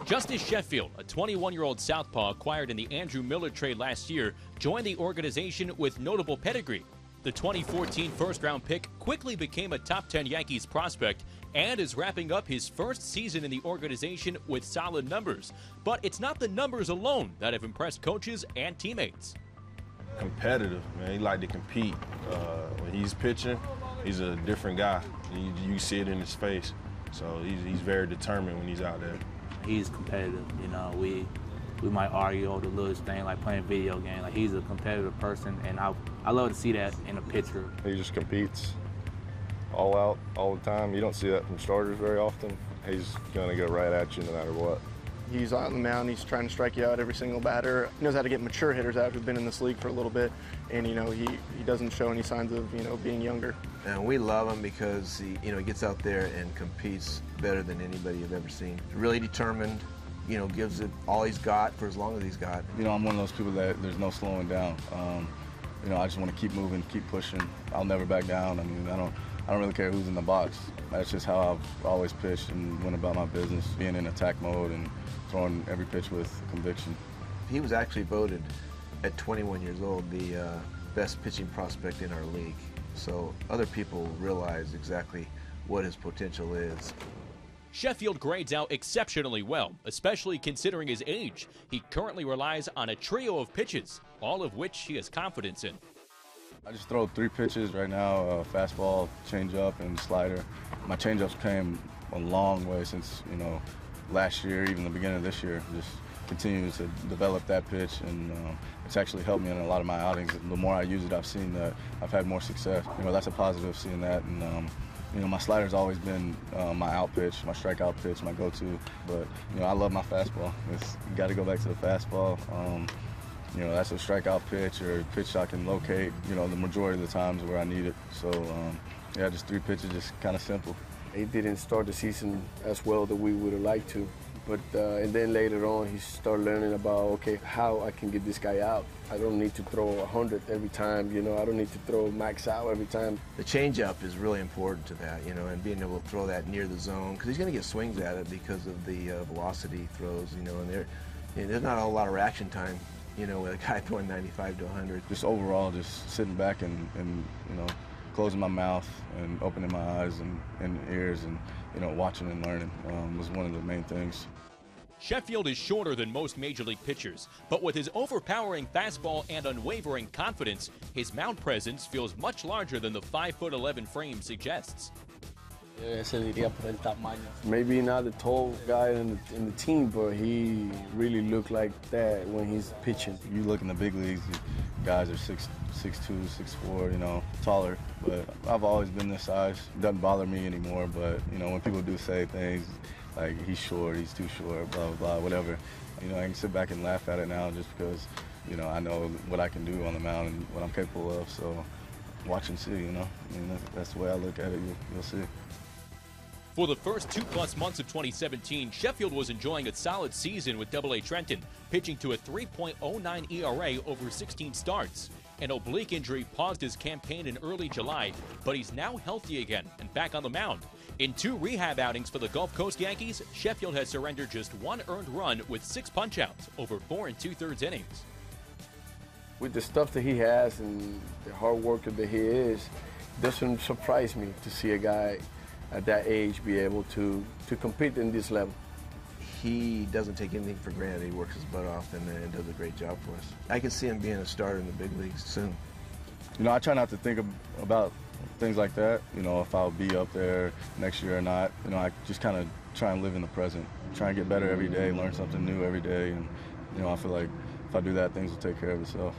Justus Sheffield, a 21-year-old southpaw acquired in the Andrew Miller trade last year, joined the organization with notable pedigree. The 2014 first-round pick quickly became a top 10 Yankees prospect and is wrapping up his first season in the organization with solid numbers. But it's not the numbers alone that have impressed coaches and teammates. Competitive, man. He like to compete. When he's pitching, he's a different guy. You see it in his face. So he's very determined when he's out there. He's competitive. You know, we might argue over the littlest thing, like playing video game. Like, he's a competitive person, and I love to see that in a pitcher. He just competes all out, all the time. You don't see that from starters very often. He's going to go right at you no matter what. He's on the mound, he's trying to strike you out every single batter. He knows how to get mature hitters out who've been in this league for a little bit, and, you know, he doesn't show any signs of, you know, being younger. And we love him because he gets out there and competes better than anybody you've ever seen. Really determined, you know, gives it all he's got for as long as he's got. You know, I'm one of those people that there's no slowing down. You know, I just want to keep moving, keep pushing. I'll never back down. I mean, I don't really care who's in the box. That's just how I've always pitched and went about my business, being in attack mode and throwing every pitch with conviction. He was actually voted at 21 years old the best pitching prospect in our league. So other people realize exactly what his potential is. Sheffield grades out exceptionally well, especially considering his age. He currently relies on a trio of pitches, all of which he has confidence in. I just throw 3 pitches right now, fastball, changeup, and slider. My changeups came a long way since, you know, last year, even the beginning of this year. Just continues to develop that pitch, and it's actually helped me in a lot of my outings. The more I use it, I've seen that I've had more success. You know, that's a positive, seeing that. And you know, my slider's always been my out pitch, my strikeout pitch, my go-to. But you know, I love my fastball. You got to go back to the fastball. You know, that's a strikeout pitch or a pitch I can locate, you know, the majority of the times where I need it. So, yeah, just 3 pitches, just kind of simple. He didn't start the season as well that we would have liked to. But and then later on, he started learning about, okay, how I can get this guy out. I don't need to throw 100 every time, you know, I don't need to throw max out every time. The changeup is really important to that, you know, and being able to throw that near the zone, because he's going to get swings at it because of the velocity throws, you know, and there's not a lot of reaction time, you know, with a guy throwing 95 to 100. Just overall, just sitting back and you know, closing my mouth and opening my eyes and ears and, you know, watching and learning was one of the main things. Sheffield is shorter than most major league pitchers, but with his overpowering fastball and unwavering confidence, his mound presence feels much larger than the 5'11" frame suggests. Maybe not the tall guy in the team, but he really looked like that when he's pitching. You look in the big leagues, guys are 6'2", 6'4", you know, taller. But I've always been this size. It doesn't bother me anymore, but, you know, when people do say things like he's short, he's too short, blah, blah, blah, whatever, you know, I can sit back and laugh at it now just because, you know, I know what I can do on the mound and what I'm capable of. So watch and see, you know. I mean, that's the way I look at it. You'll see. For the first 2+ months of 2017, Sheffield was enjoying a solid season with AA Trenton, pitching to a 3.09 ERA over 16 starts. An oblique injury paused his campaign in early July, but he's now healthy again and back on the mound. In 2 rehab outings for the Gulf Coast Yankees, Sheffield has surrendered just 1 earned run with 6 punch-outs over 4 2/3 innings. With the stuff that he has and the hard worker that he is, it doesn't surprise me to see a guy at that age be able to compete in this level. He doesn't take anything for granted. He works his butt off and does a great job for us. I can see him being a starter in the big leagues soon. You know, I try not to think about things like that, you know, if I'll be up there next year or not. You know, I just kind of try and live in the present, try and get better every day, learn something new every day, and, you know, I feel like if I do that, things will take care of itself.